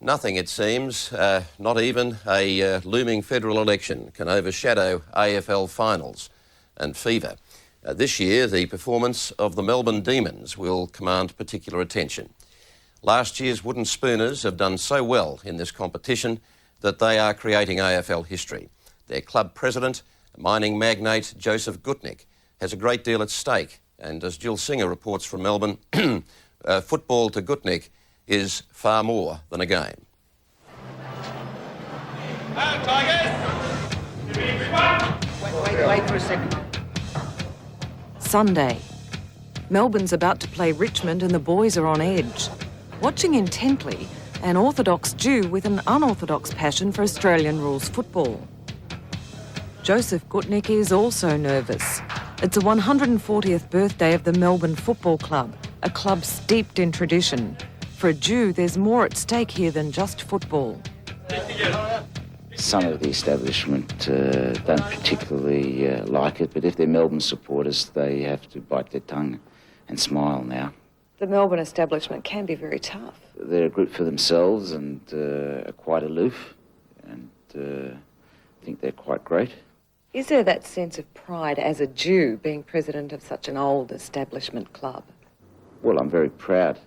Nothing, it seems, not even a looming federal election, can overshadow AFL finals and fever. This year, the performance of the Melbourne Demons will command particular attention. Last year's Wooden Spooners have done so well in this competition that they are creating AFL history. Their club president, mining magnate Joseph Gutnick, has a great deal at stake. And as Jill Singer reports from Melbourne, football to Gutnick is far more than a game. Tigers! Wait for a second. Sunday. Melbourne's about to play Richmond and the boys are on edge. Watching intently, an orthodox Jew with an unorthodox passion for Australian rules football. Joseph Gutnick is also nervous. It's the 140th birthday of the Melbourne Football Club, a club steeped in tradition. For a Jew, there's more at stake here than just football. Some of the establishment don't particularly like it, but if they're Melbourne supporters, they have to bite their tongue and smile now. The Melbourne establishment can be very tough. They're a group for themselves and are quite aloof, and I think they're quite great. Is there that sense of pride as a Jew being president of such an old establishment club? Well, I'm very proud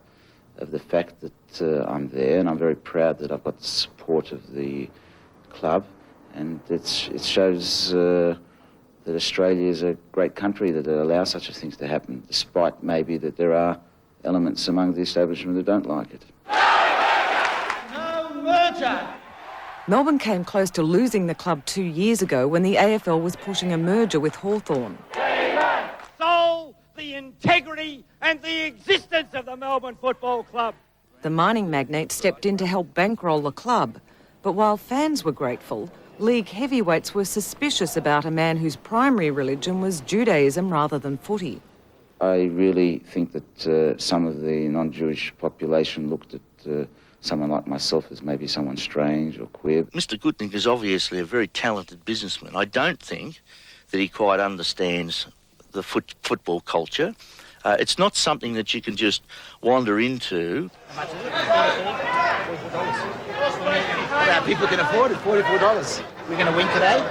of the fact that I'm there, and I'm very proud that I've got the support of the club, and it shows that Australia is a great country that allows such things to happen, despite maybe that there are elements among the establishment that don't like it. No merger! Melbourne came close to losing the club 2 years ago when the AFL was pushing a merger with Hawthorn. Soul, the integrity and the existence of the Melbourne Football Club. The mining magnate stepped in to help bankroll the club. But while fans were grateful, league heavyweights were suspicious about a man whose primary religion was Judaism rather than footy. I really think that some of the non-Jewish population looked at someone like myself as maybe someone strange or queer. Mr Gutnick is obviously a very talented businessman. I don't think that he quite understands the football culture. It's not something that you can just wander into. People can afford it, $44. We're going to win today?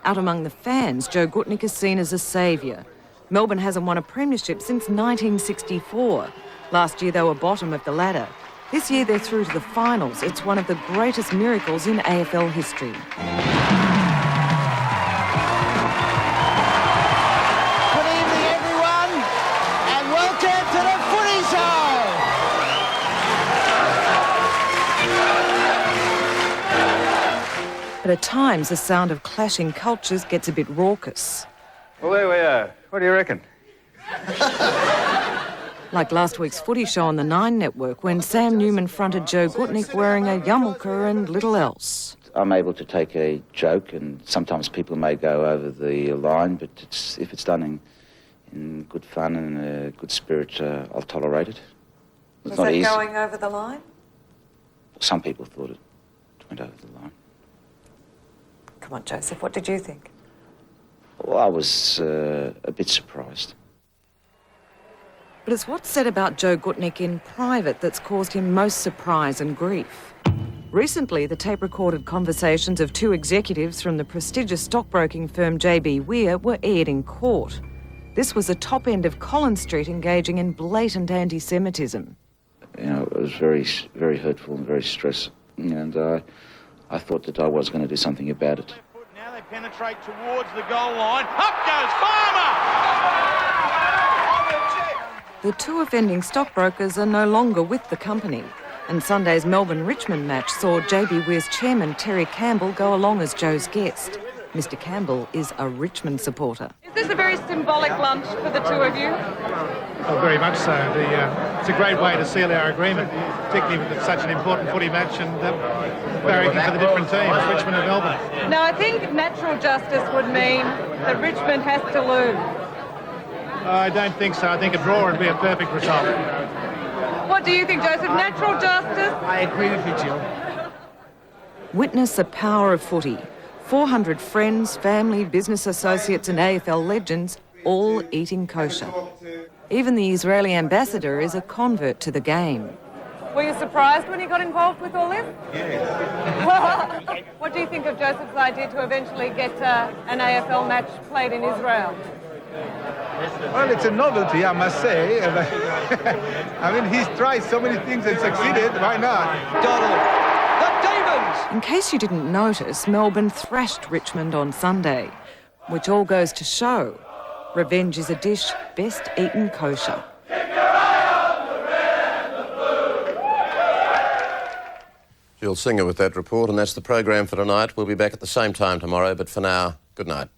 Out among the fans, Joe Gutnick is seen as a saviour. Melbourne hasn't won a premiership since 1964. Last year they were bottom of the ladder. This year they're through to the finals. It's one of the greatest miracles in AFL history. Good evening, everyone, and welcome to the Footy Show! But at times the sound of clashing cultures gets a bit raucous. Well, there we are. What do you reckon? Like last week's footy show on the Nine Network when Sam Newman fronted Joe Gutnick wearing a yarmulke and little else. I'm able to take a joke, and sometimes people may go over the line, but if it's done in good fun and a good spirit, I'll tolerate it. Was that going over the line? Some people thought it went over the line. Come on, Joseph, what did you think? Well, I was a bit surprised. But it's what's said about Joe Gutnick in private that's caused him most surprise and grief. Recently, the tape-recorded conversations of two executives from the prestigious stockbroking firm JB Weir were aired in court. This was the top end of Collins Street engaging in blatant anti-Semitism. You know, it was very, very hurtful and very stressful, and I thought that I was going to do something about it. Now they penetrate towards the goal line. Up goes Farmer! The two offending stockbrokers are no longer with the company, and Sunday's Melbourne-Richmond match saw JB Weir's chairman Terry Campbell go along as Joe's guest. Mr Campbell is a Richmond supporter. Is this a very symbolic lunch for the two of you? Oh, very much so. It's a great way to seal our agreement, particularly with such an important footy match and barracking for the different teams, Richmond and Melbourne. No, I think natural justice would mean that Richmond has to lose. I don't think so. I think a draw would be a perfect result. What do you think, Joseph? Natural justice? I agree with you, Jill. Witness the power of footy. 400 friends, family, business associates and AFL legends all eating kosher. Even the Israeli ambassador is a convert to the game. Were you surprised when he got involved with all this? Yeah. What do you think of Joseph's idea to eventually get an AFL match played in Israel? Well, it's a novelty, I must say. I mean, he's tried so many things and succeeded. Why not? Donald, the Demons! In case you didn't notice, Melbourne thrashed Richmond on Sunday, which all goes to show revenge is a dish best eaten kosher. Jill Singer with that report, and that's the program for tonight. We'll be back at the same time tomorrow, but for now, good night.